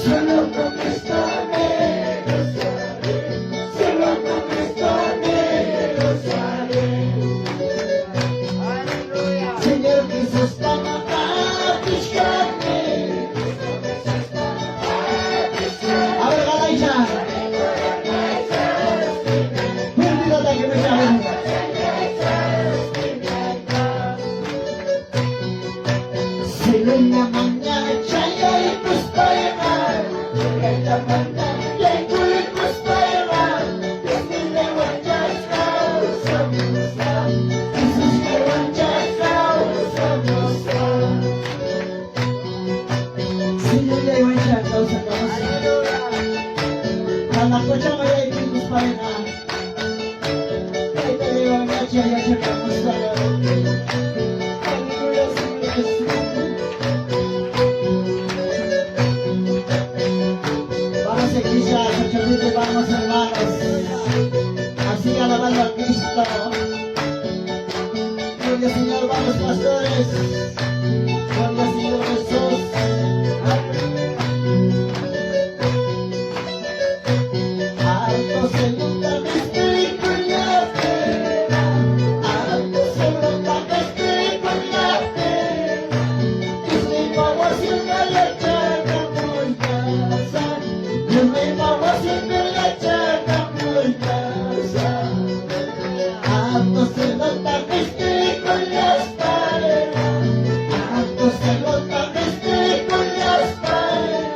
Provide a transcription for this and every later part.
Solo con Cristo me gozaré, solo con Cristo me gozaré. Señor Jesús, toma para buscarme. A ver, Galaisha. Perdido de que me llamen. Selena mañana chaya y pues para esta mañana ya y pues para desde la guacha somos Jesús que guacha somos Selena y guacha somos la guacha ya y pues para esta guacha ya somos vamos hermanos, así alabando a Cristo. Gloria al Señor, vamos pastores. Gloria al Señor Jesús. Alto se nota mi espíritu en la fe. Alto se nota mi espíritu en la fe. Dios me pagó siempre la charla muy casa. Dios me pagó siempre la charla muy casa. Alto se nota mi espíritu en las paredes. Alto se nota mi espíritu en las paredes.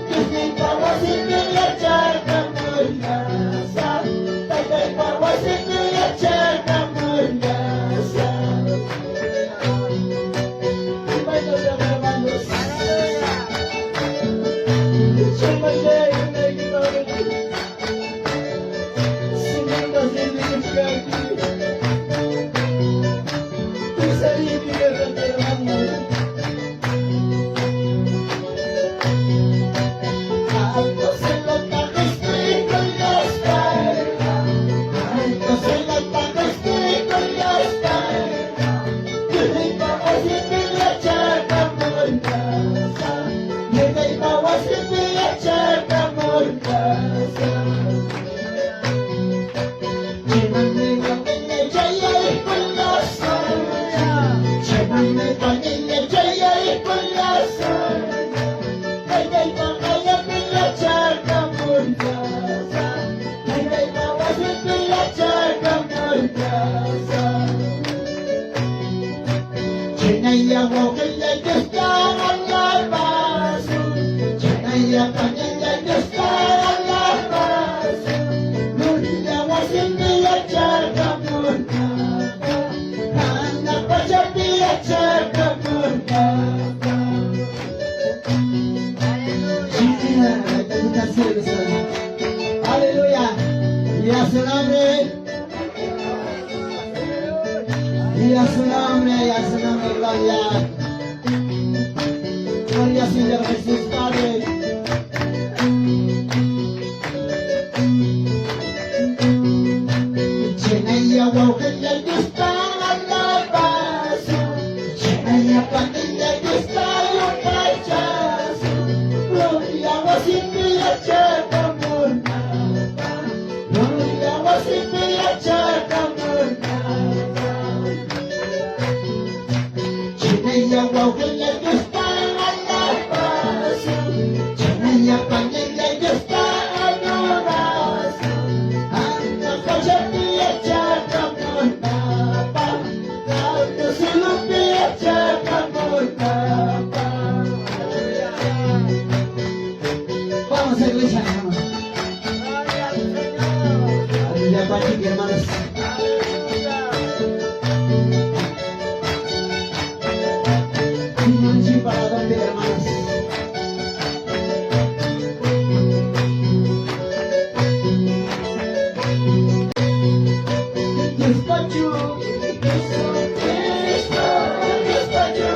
Dios me pagó siempre la charla muy casa. Dios me pagó siempre la charla muy casa. Hermanos, hermanos. Alto se nota mi espíritu en las paredes. Alto se nota mi espíritu en las paredes. Dios me pagó siempre la charla muy casa. Dios me pagó siempre la charla muy casa. Llévame panilla chaya y con la soya. Llévame panilla chaya y con la soya. Llévame panilla y la charla muy casa. Llévame panilla y la charla muy casa. Llena y agua que ya está en la vaso. Llena y agua que ya está en la vaso. Gloria agua siempre la charla muy casa. Anda pacha la charla muy casa. Aleluya. Y a su nombre. Y a su nombre, gloria. Gloria al Señor Jesús, Padre. Llena y agua que ya está en la vaso. Llena y agua que ya está en un pachazo. Gloria agua siempre la charla muy nada. Gloria agua siempre la charla muy nada. Llena y agua que ya está en la vaso. Llena y agua que ya está en un vaso. Anda pacha la charla muy nada. Alto se nota la charla muy nada. Vamos a la iglesia, hermanos. Aleluya, Pachi, hermanos. Un sí para donde, hermanos. Dios Pachu, Dios Pachu.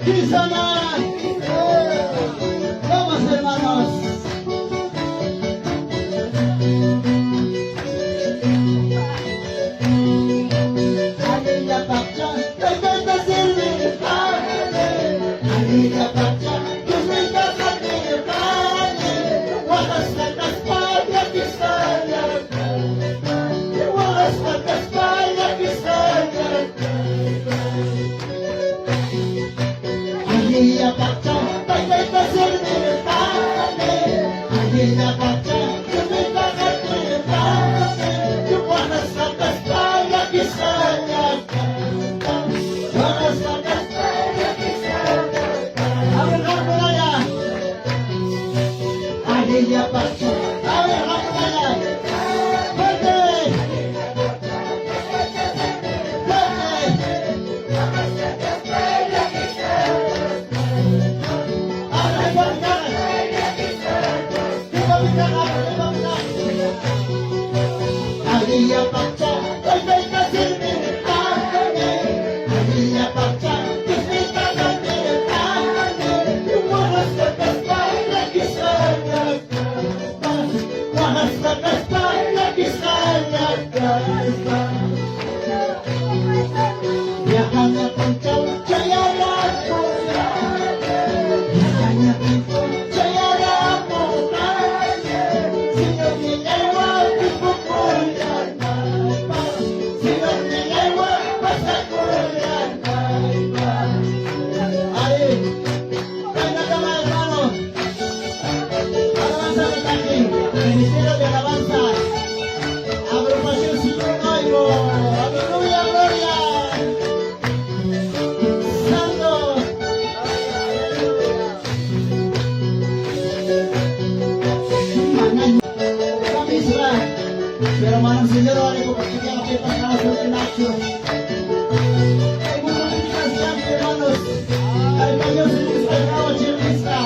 Cristiana. Vamos, hermanos. Alila Pacha, Taytayta Silvi, Alila Pacha, Kusita Kati, Wakas Kataspaya Kisaya, Wakas Kataspaya Kisaya. Alila Pacha, Taytayta Silvi, Alila Pacha, Kusita Kati, Wakas Kataspaya Kisaya. Alila Pacha, Alila Pacha, Taytayta Silvi, Alila Pacha, Kusita Kati, Wakas Kataspaya Kisaya, Wakas Kataspaya Kisaya. Yakanya Pancau Jaya Ramu, Yakanya Pancau Jaya Ramu, Sino Nilewa Pipukulan, Sino Nilewa Pasakulan. Ay, venga toma hermano, alabanza de tanque, ministerio de alabanza, agrupación Señor Nuevo, aleluya, gloria. Santo. Kami sila. Pero manang señor, ano ko pagkikita kayo pagkakasunod ng action. Ay mga pagkikita siya, hermanos. Ay kayo sa lista, kawan siya lista.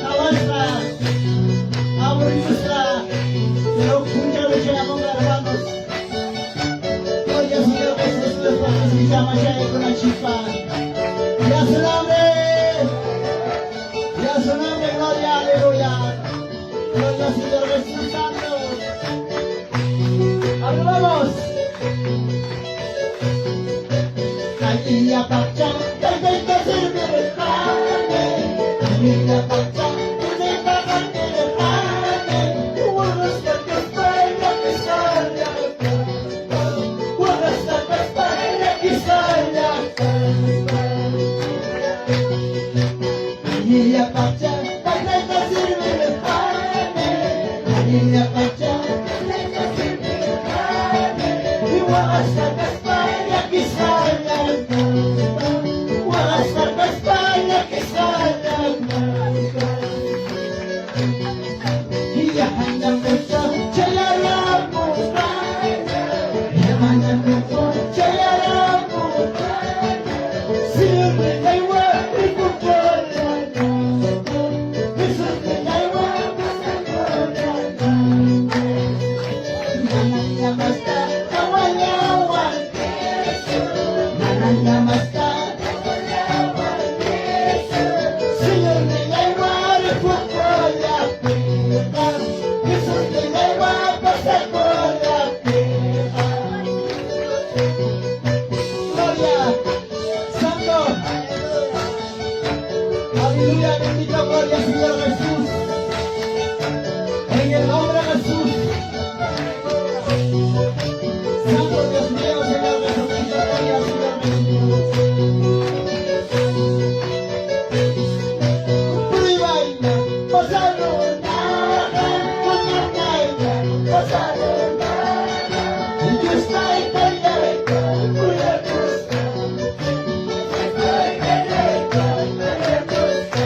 Kawan sa amoristas. Pero punta ko siya akong hermanos. Gloria Señor Jesús, Dios para que se llama ya con la chispa. Y a su nombre, gloria, aleluya. Gloria Señor Jesús Santo. Hablamos. Alila Pacha, Taytayta Silvi, Alila Pacha, Kusita Kati, Wakas Kataspaya Kisaya, Wakas Kataspaya Kisaya. Alila Pacha, Taytayta Silvi, Alila Pacha, Wakas Kataspaya Kisaya, Wakas Kataspaya Kisaya. Yakanya Pacha Jaya Ramu, Yakanya Pacha Jaya Ramu, Sino Nilewa Pipukulan, Sino Nilewa Pasakulan. Mananya Masta Kawanyawan, Mananya Masta Sino Nilewa Pipukulan, Sino Nilewa Pasakulan. Gloria, Santo, aleluya, bendito gloria Señor Jesús, en el nombre de Jesús. Santo Dios mío, Señor Jesucristo, gloria al Señor Jesús. Privaina, Pasalona, Kunyakaina, Pasalona, Yustai Kayaka, Kuyakuska, Yustai Kayaka, Kuyakuska.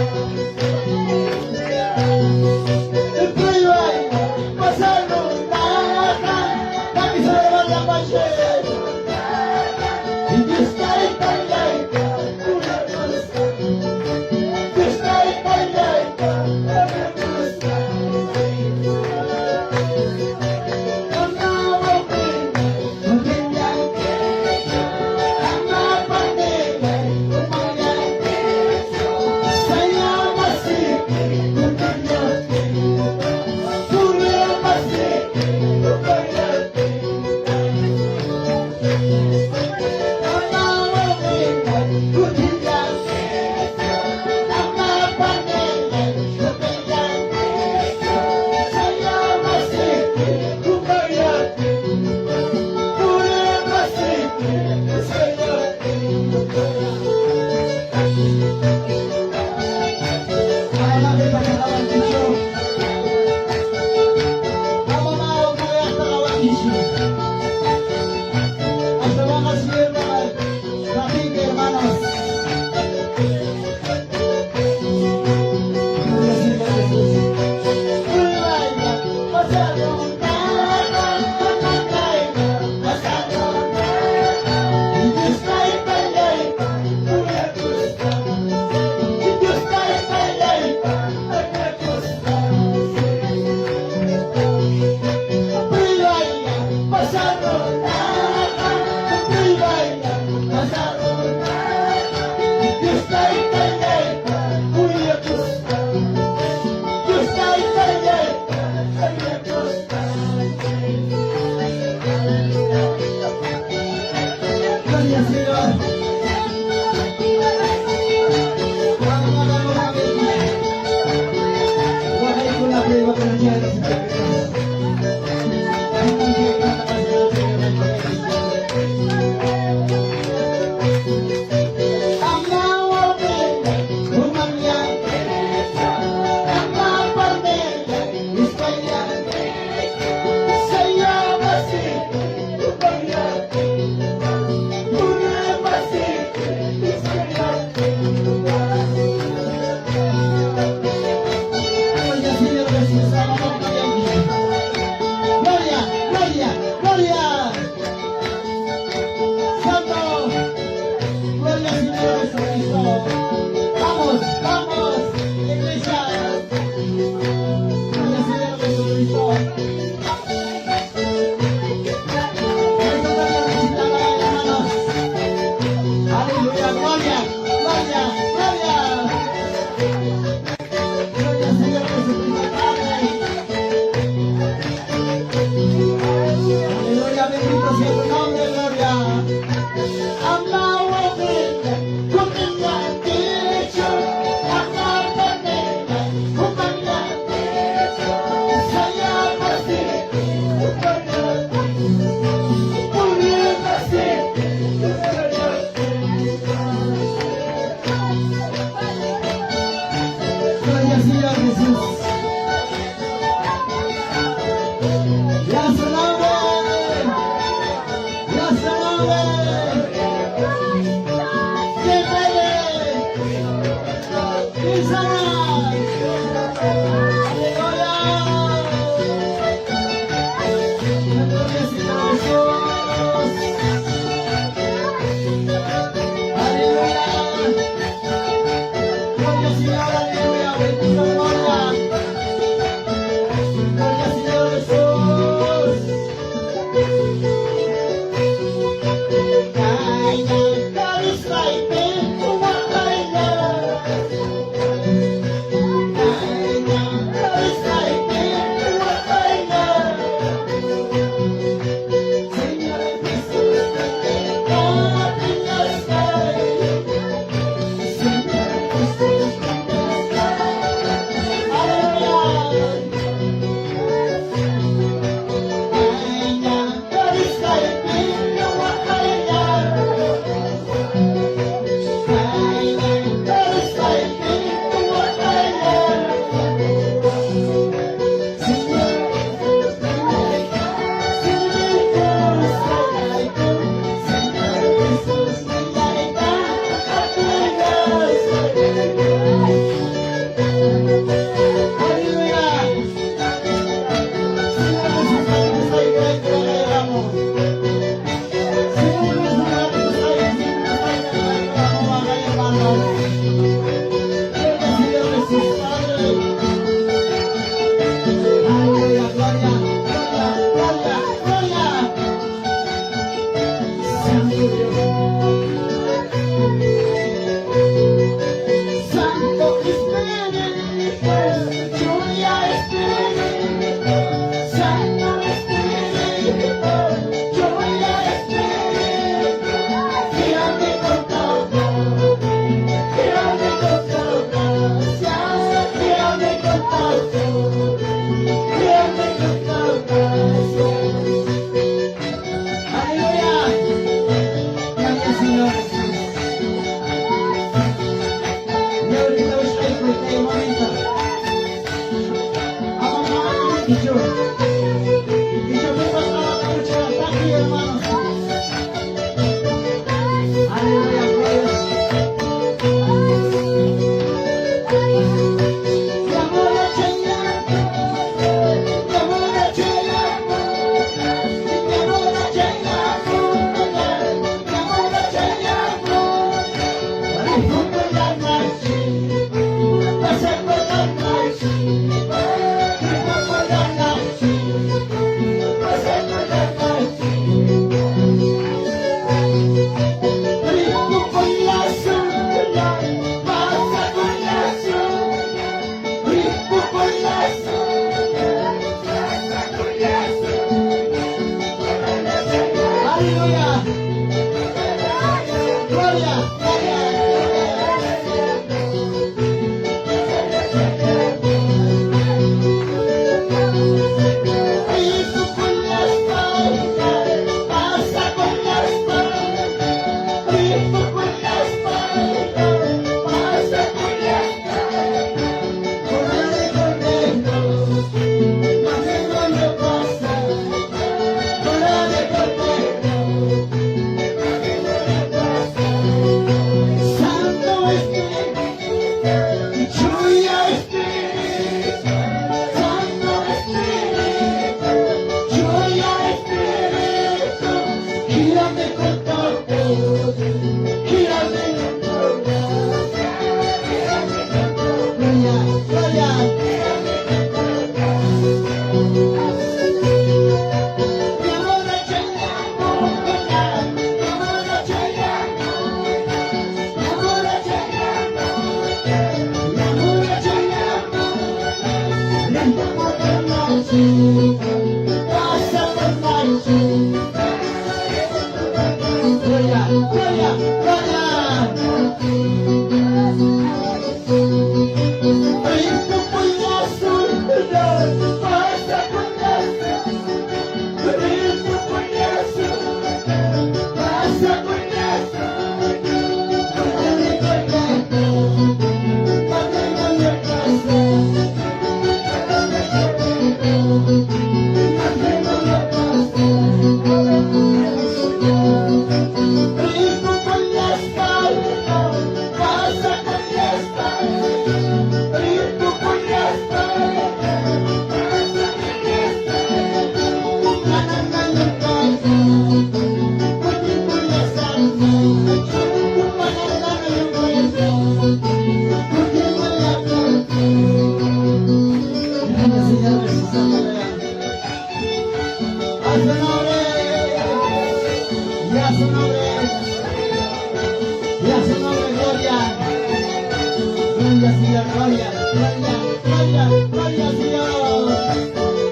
gloria, gloria al Señor.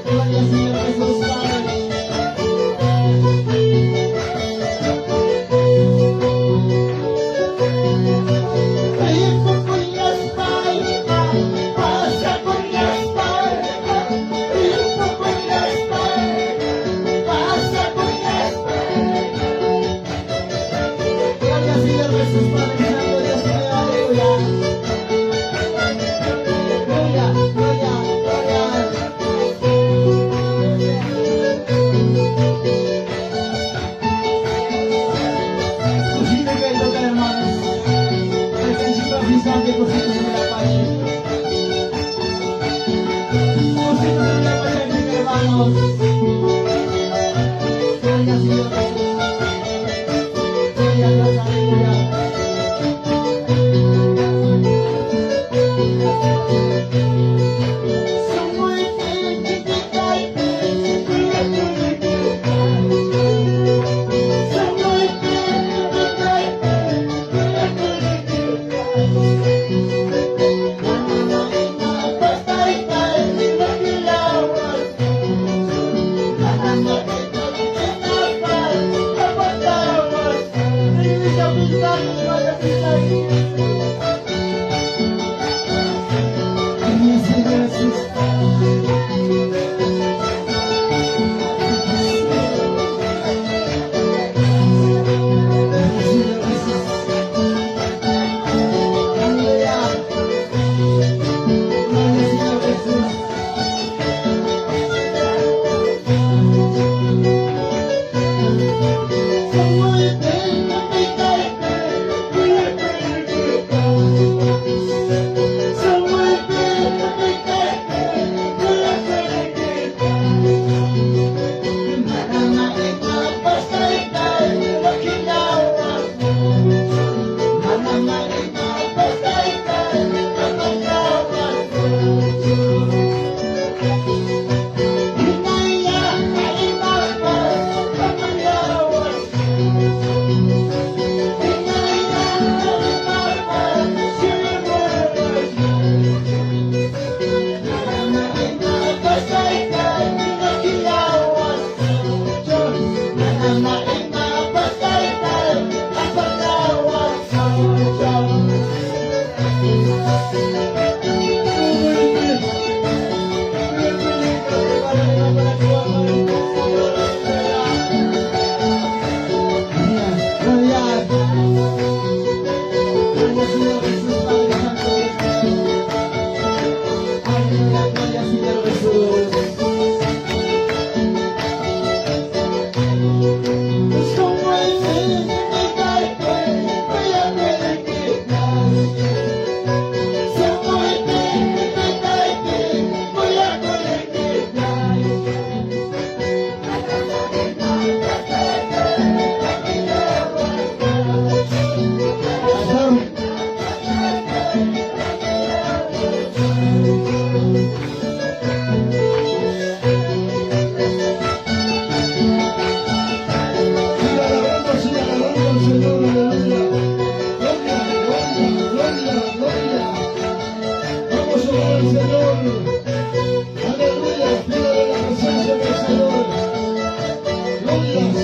Gloria al Señor Jesús Padre.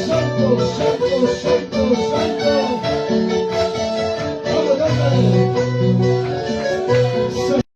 Santo, santo, santo.